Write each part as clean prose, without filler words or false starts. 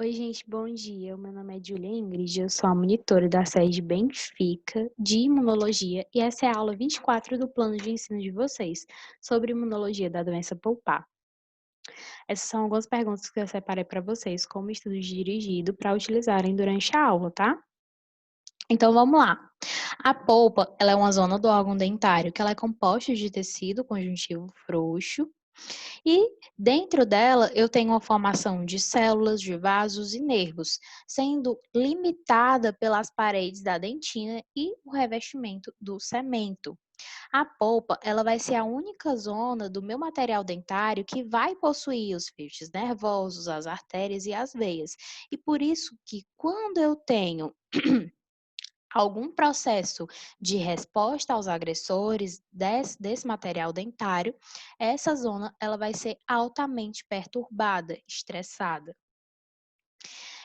Oi, gente, bom dia. O meu nome é Julia Ingrid, eu sou a monitora da sede Benfica de Imunologia e essa é a aula 24 do plano de ensino de vocês sobre imunologia da doença pulpar. Essas são algumas perguntas que eu separei para vocês como estudo dirigido para utilizarem durante a aula, tá? Então vamos lá. A polpa, ela é uma zona do órgão dentário que ela é composta de tecido conjuntivo frouxo e dentro dela eu tenho uma formação de células, de vasos e nervos, sendo limitada pelas paredes da dentina e o revestimento do cemento. A polpa, ela vai ser a única zona do meu material dentário que vai possuir os feixes nervosos, as artérias e as veias. E por isso que quando eu tenho algum processo de resposta aos agressores desse material dentário, essa zona ela vai ser altamente perturbada, estressada.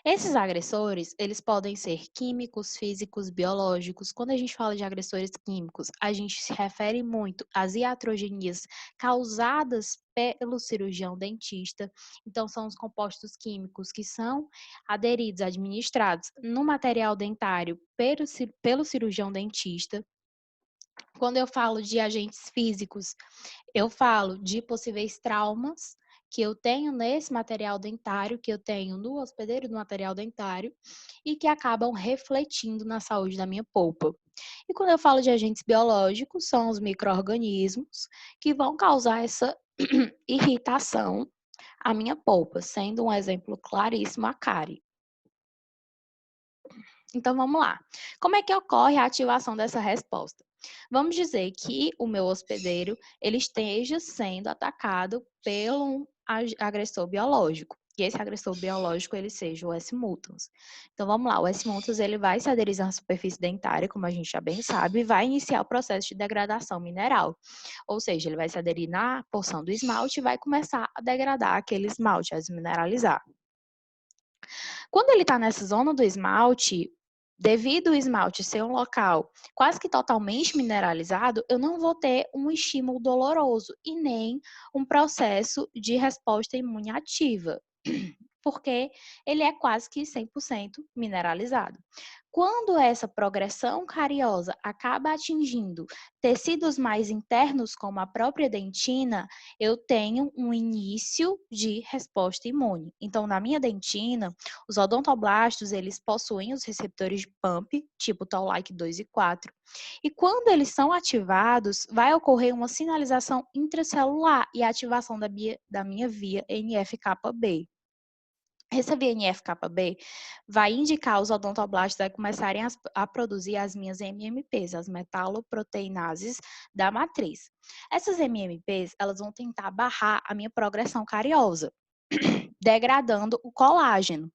Esses agressores, eles podem ser químicos, físicos, biológicos. Quando a gente fala de agressores químicos, a gente se refere muito às iatrogenias causadas pelo cirurgião dentista. Então, são os compostos químicos que são aderidos, administrados no material dentário pelo cirurgião dentista. Quando eu falo de agentes físicos, eu falo de possíveis traumas que eu tenho nesse material dentário, que eu tenho no hospedeiro do material dentário e que acabam refletindo na saúde da minha polpa. E quando eu falo de agentes biológicos, são os micro-organismos que vão causar essa irritação à minha polpa, sendo um exemplo claríssimo a cárie. Então vamos lá. Como é que ocorre a ativação dessa resposta? Vamos dizer que o meu hospedeiro ele esteja sendo atacado pelo agressor biológico. E esse agressor biológico ele seja o S. mutans. Então vamos lá, o S. mutans ele vai se aderir na superfície dentária, como a gente já bem sabe, e vai iniciar o processo de degradação mineral. Ou seja, ele vai se aderir na porção do esmalte e vai começar a degradar aquele esmalte, a desmineralizar. Quando ele está nessa zona do esmalte, devido o esmalte ser um local quase que totalmente mineralizado, eu não vou ter um estímulo doloroso e nem um processo de resposta imune ativa, porque ele é quase que 100% mineralizado. Quando essa progressão cariosa acaba atingindo tecidos mais internos, como a própria dentina, eu tenho um início de resposta imune. Então, na minha dentina, os odontoblastos, eles possuem os receptores de PAMP, tipo Toll-like 2 e 4, e quando eles são ativados, vai ocorrer uma sinalização intracelular e a ativação da minha via NF-κB. Essa VNF-κB vai indicar os odontoblastos a começarem a produzir as minhas MMPs, as metaloproteinases da matriz. Essas MMPs, elas vão tentar barrar a minha progressão cariosa, degradando o colágeno.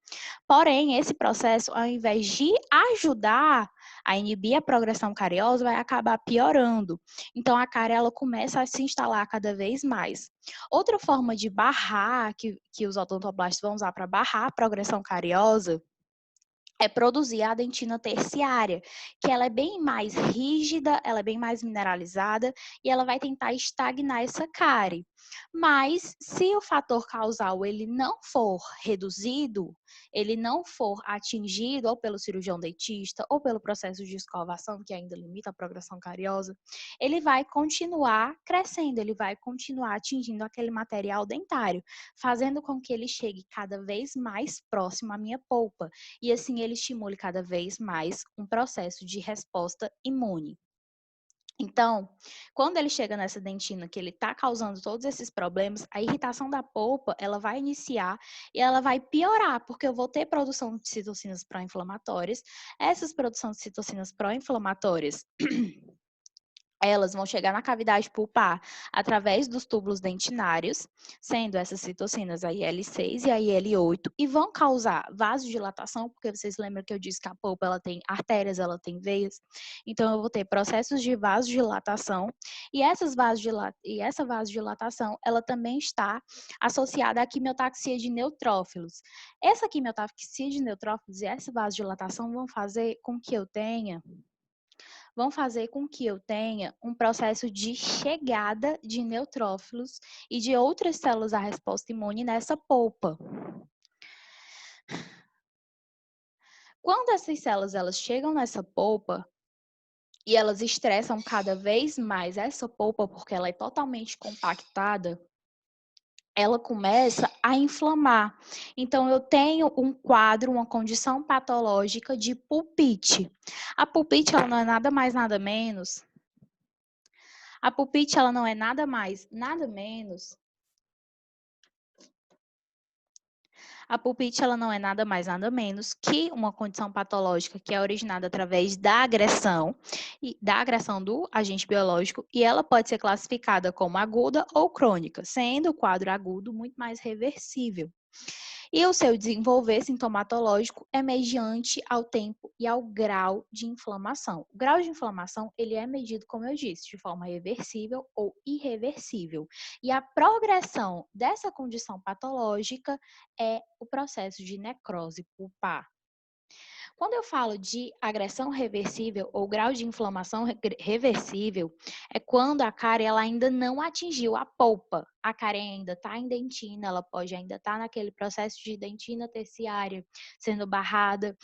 Porém, esse processo, ao invés de ajudar a inibir a progressão cariosa, vai acabar piorando. Então, a cárie ela começa a se instalar cada vez mais. Outra forma de barrar, que os odontoblastos vão usar para barrar a progressão cariosa, é produzir a dentina terciária, que ela é bem mais rígida, ela é bem mais mineralizada e ela vai tentar estagnar essa cárie. Mas se o fator causal ele não for reduzido, ele não for atingido ou pelo cirurgião dentista ou pelo processo de escovação, que ainda limita a progressão cariosa, ele vai continuar crescendo, ele vai continuar atingindo aquele material dentário, fazendo com que ele chegue cada vez mais próximo à minha polpa e assim ele estimule cada vez mais um processo de resposta imune. Então, quando ele chega nessa dentina que ele está causando todos esses problemas, a irritação da polpa, ela vai iniciar e ela vai piorar, porque eu vou ter produção de citocinas pró-inflamatórias. Essas produções de citocinas pró-inflamatórias elas vão chegar na cavidade pulpar através dos túbulos dentinários, sendo essas citocinas a IL-6 e a IL-8, e vão causar vasodilatação, porque vocês lembram que eu disse que a polpa ela tem artérias, ela tem veias, então eu vou ter processos de vasodilatação, e essa vasodilatação, ela também está associada à quimiotaxia de neutrófilos. Essa quimiotaxia de neutrófilos e essa vasodilatação vão fazer com que eu tenha um processo de chegada de neutrófilos e de outras células à resposta imune nessa polpa. Quando essas células elas chegam nessa polpa e elas estressam cada vez mais essa polpa, porque ela é totalmente compactada, ela começa a inflamar. Então, eu tenho um quadro, uma condição patológica de pulpite. A pulpite, ela não é nada mais, nada menos. A pulpite, ela não é nada mais, nada menos. A pulpite, ela não é nada mais, nada menos que uma condição patológica que é originada através da agressão do agente biológico, e ela pode ser classificada como aguda ou crônica, sendo o quadro agudo muito mais reversível. E o seu desenvolver sintomatológico é mediante ao tempo e ao grau de inflamação. O grau de inflamação, ele é medido, como eu disse, de forma reversível ou irreversível. E a progressão dessa condição patológica é o processo de necrose pulpar. Quando eu falo de agressão reversível ou grau de inflamação reversível, é quando a cárie ela ainda não atingiu a polpa. A cárie ainda está em dentina, ela pode ainda estar naquele processo de dentina terciária sendo barrada.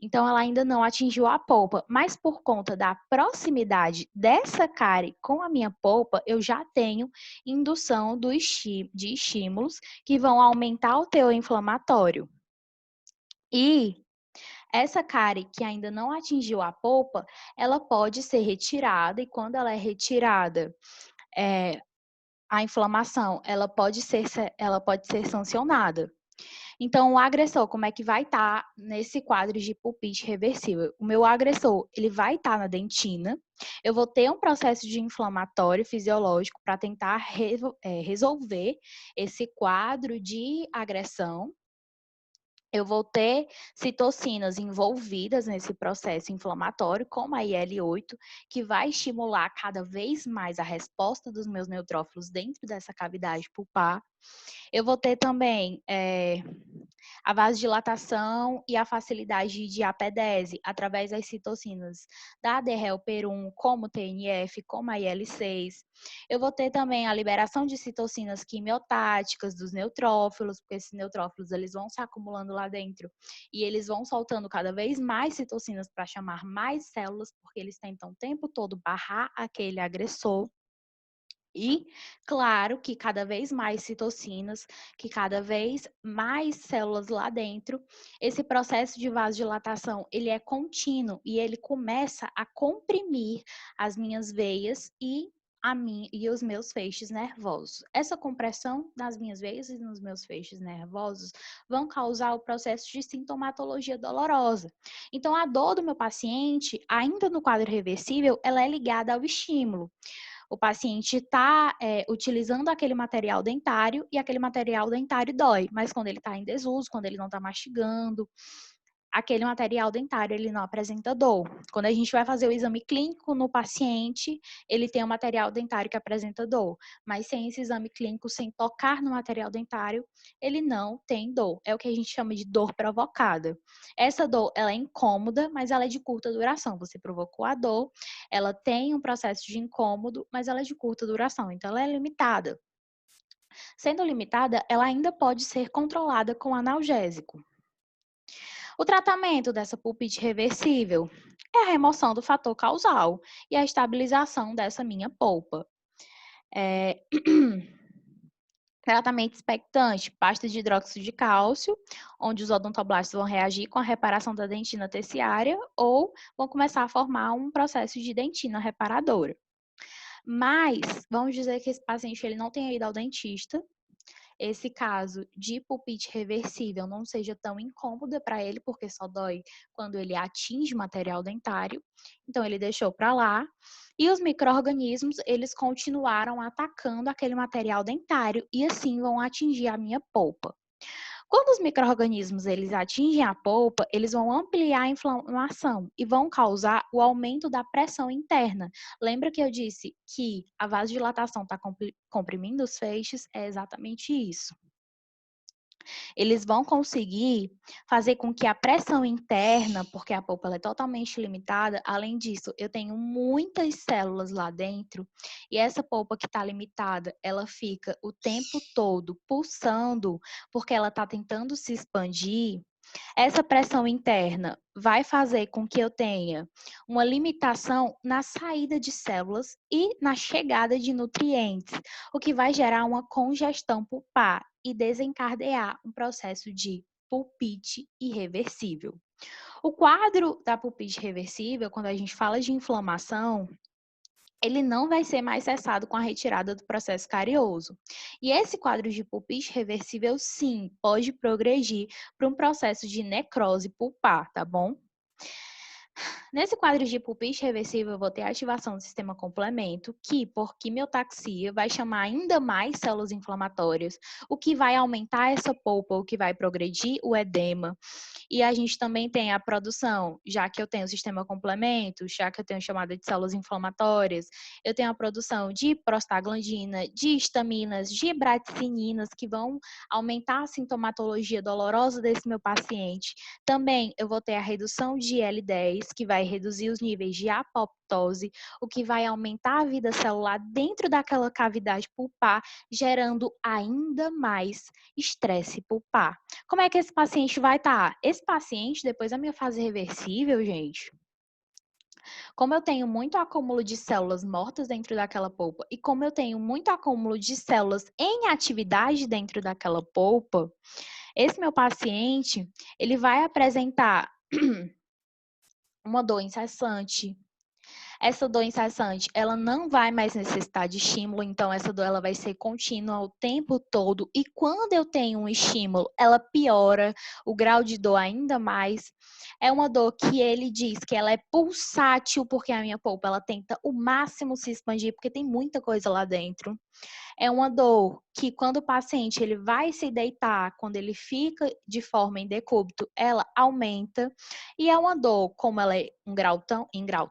Então, ela ainda não atingiu a polpa. Mas por conta da proximidade dessa cárie com a minha polpa, eu já tenho indução de estímulos que vão aumentar o teor inflamatório. E essa cárie que ainda não atingiu a polpa, ela pode ser retirada e quando ela é retirada, a inflamação, ela pode ser sancionada. Então, o agressor, como é que vai estar nesse quadro de pulpite reversível? O meu agressor, ele vai estar na dentina, eu vou ter um processo de inflamatório fisiológico para tentar resolver esse quadro de agressão. Eu vou ter citocinas envolvidas nesse processo inflamatório, como a IL-8, que vai estimular cada vez mais a resposta dos meus neutrófilos dentro dessa cavidade pulpar. Eu vou ter também a vasodilatação e a facilidade de apedese através das citocinas da DHLPER1, como o TNF, como a IL-6. Eu vou ter também a liberação de citocinas quimiotáticas dos neutrófilos, porque esses neutrófilos eles vão se acumulando lá dentro e eles vão soltando cada vez mais citocinas para chamar mais células, porque eles tentam o tempo todo barrar aquele agressor. E, claro, que cada vez mais citocinas, que cada vez mais células lá dentro, esse processo de vasodilatação, ele é contínuo e ele começa a comprimir as minhas veias e os meus feixes nervosos. Essa compressão das minhas veias e nos meus feixes nervosos vão causar o processo de sintomatologia dolorosa. Então, a dor do meu paciente, ainda no quadro reversível, ela é ligada ao estímulo. O paciente está utilizando aquele material dentário e aquele material dentário dói, mas quando ele está em desuso, quando ele não está mastigando, aquele material dentário ele não apresenta dor. Quando a gente vai fazer o exame clínico no paciente, ele tem um material dentário que apresenta dor, mas sem esse exame clínico, sem tocar no material dentário, ele não tem dor. É o que a gente chama de dor provocada. Essa dor, ela é incômoda, mas ela é de curta duração. Você provocou a dor, ela tem um processo de incômodo, mas ela é de curta duração, então ela é limitada. Sendo limitada, ela ainda pode ser controlada com analgésico. O tratamento dessa pulpite reversível é a remoção do fator causal e a estabilização dessa minha polpa. Tratamento expectante, pasta de hidróxido de cálcio, onde os odontoblastos vão reagir com a reparação da dentina terciária ou vão começar a formar um processo de dentina reparadora. Mas, vamos dizer que esse paciente ele não tenha ido ao dentista, esse caso de pulpite reversível não seja tão incômoda para ele, porque só dói quando ele atinge o material dentário. Então, ele deixou para lá. E os micro-organismos, eles continuaram atacando aquele material dentário e assim vão atingir a minha polpa. Quando os micro-organismos eles atingem a polpa, eles vão ampliar a inflamação e vão causar o aumento da pressão interna. Lembra que eu disse que a vasodilatação está comprimindo os feixes? É exatamente isso. Eles vão conseguir fazer com que a pressão interna, porque a polpa é totalmente limitada, além disso, eu tenho muitas células lá dentro, e essa polpa que está limitada, ela fica o tempo todo pulsando, porque ela está tentando se expandir. Essa pressão interna vai fazer com que eu tenha uma limitação na saída de células e na chegada de nutrientes, o que vai gerar uma congestão pulpar e desencadear um processo de pulpite irreversível. O quadro da pulpite reversível, quando a gente fala de inflamação, ele não vai ser mais cessado com a retirada do processo carioso. E esse quadro de pulpite reversível, sim, pode progredir para um processo de necrose pulpar, tá bom? Nesse quadro de pulpite reversível, eu vou ter a ativação do sistema complemento, que, por quimiotaxia, vai chamar ainda mais células inflamatórias, o que vai aumentar essa polpa, o que vai progredir o edema. E a gente também tem a produção, já que eu tenho o sistema complemento, já que eu tenho chamada de células inflamatórias, eu tenho a produção de prostaglandina, de histaminas, de bradicininas, que vão aumentar a sintomatologia dolorosa desse meu paciente. Também eu vou ter a redução de L10, que vai reduzir os níveis de apoptose, o que vai aumentar a vida celular dentro daquela cavidade pulpar, gerando ainda mais estresse pulpar. Como é que esse paciente vai estar? Esse paciente, depois da minha fase reversível, gente, como eu tenho muito acúmulo de células mortas dentro daquela polpa e como eu tenho muito acúmulo de células em atividade dentro daquela polpa, esse meu paciente, ele vai apresentar uma dor incessante. Essa dor incessante, ela não vai mais necessitar de estímulo, então essa dor ela vai ser contínua o tempo todo. E quando eu tenho um estímulo, ela piora o grau de dor ainda mais. É uma dor que ele diz que ela é pulsátil, porque a minha polpa ela tenta o máximo se expandir, porque tem muita coisa lá dentro. É uma dor que quando o paciente ele vai se deitar, quando ele fica de forma em decúbito, ela aumenta. E é uma dor, como ela é em grau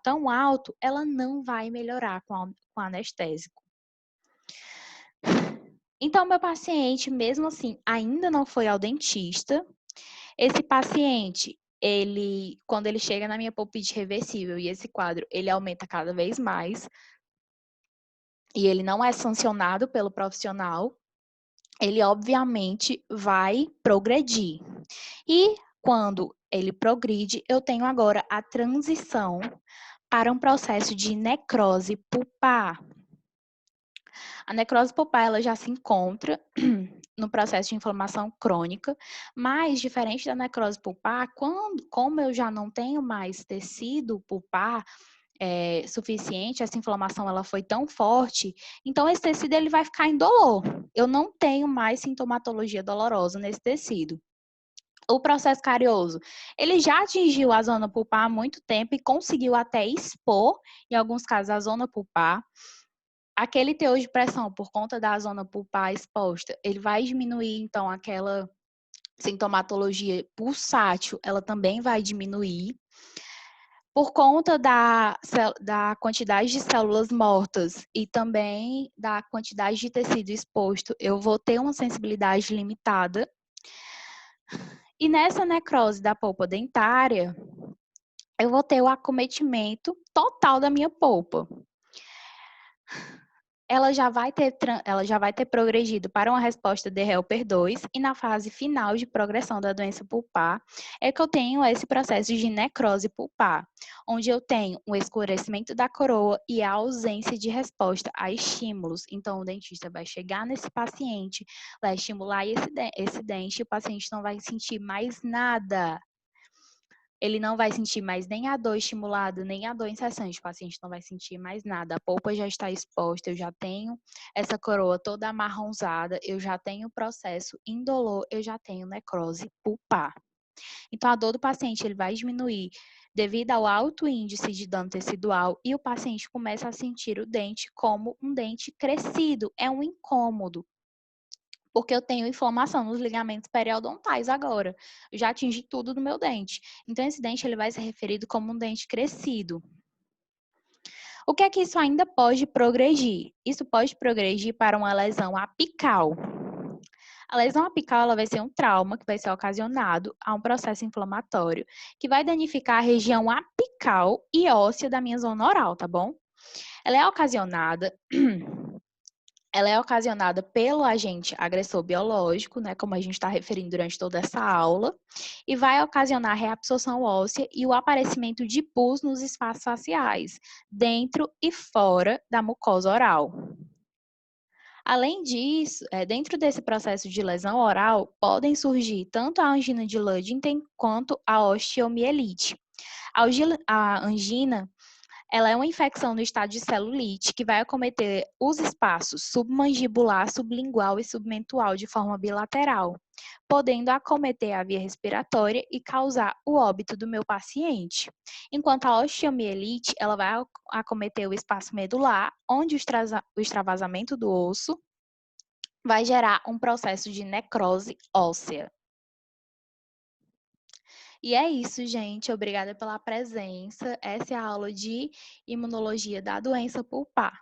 tão alto, ela não vai melhorar com anestésico. Então, meu paciente, mesmo assim, ainda não foi ao dentista. Esse paciente, quando ele chega na minha pulpite reversível e esse quadro, ele aumenta cada vez mais, e ele não é sancionado pelo profissional, ele obviamente vai progredir. E quando ele progride, eu tenho agora a transição para um processo de necrose pulpar. A necrose pulpar ela já se encontra no processo de inflamação crônica, mas diferente da necrose pulpar, como eu já não tenho mais tecido pulpar suficiente, essa inflamação ela foi tão forte, então esse tecido ele vai ficar indolor. Eu não tenho mais sintomatologia dolorosa nesse tecido. O processo carioso, ele já atingiu a zona pulpar há muito tempo e conseguiu até expor, em alguns casos, a zona pulpar. Aquele teor de pressão por conta da zona pulpar exposta, ele vai diminuir, então, aquela sintomatologia pulsátil, ela também vai diminuir. Por conta da quantidade de células mortas e também da quantidade de tecido exposto, eu vou ter uma sensibilidade limitada. E nessa necrose da polpa dentária, eu vou ter o acometimento total da minha polpa. Ela já vai ter progredido para uma resposta de Helper 2 e na fase final de progressão da doença pulpar é que eu tenho esse processo de necrose pulpar, onde eu tenho um escurecimento da coroa e a ausência de resposta a estímulos. Então, o dentista vai chegar nesse paciente, vai estimular esse dente e o paciente não vai sentir mais nada. Ele não vai sentir mais nem a dor estimulada, nem a dor incessante. O paciente não vai sentir mais nada. A polpa já está exposta, eu já tenho essa coroa toda amarronzada, eu já tenho processo indolor, eu já tenho necrose pulpar. Então, a dor do paciente ele vai diminuir devido ao alto índice de dano tecidual e o paciente começa a sentir o dente como um dente crescido. É um incômodo porque eu tenho inflamação nos ligamentos periodontais agora. Eu já atingi tudo no meu dente. Então, esse dente ele vai ser referido como um dente crescido. O que é que isso ainda pode progredir? Isso pode progredir para uma lesão apical. A lesão apical ela vai ser um trauma que vai ser ocasionado a um processo inflamatório que vai danificar a região apical e óssea da minha zona oral, tá bom? Ela é ocasionada Ela é ocasionada pelo agente agressor biológico, né, como a gente está referindo durante toda essa aula, e vai ocasionar reabsorção óssea e o aparecimento de pus nos espaços faciais, dentro e fora da mucosa oral. Além disso, dentro desse processo de lesão oral, podem surgir tanto a angina de Ludington quanto a osteomielite. A angina ela é uma infecção no estado de celulite que vai acometer os espaços submandibular, sublingual e submentual de forma bilateral, podendo acometer a via respiratória e causar o óbito do meu paciente. Enquanto a osteomielite, ela vai acometer o espaço medular, onde o extravasamento do osso vai gerar um processo de necrose óssea. E é isso, gente. Obrigada pela presença. Essa é a aula de imunologia da doença pulpar.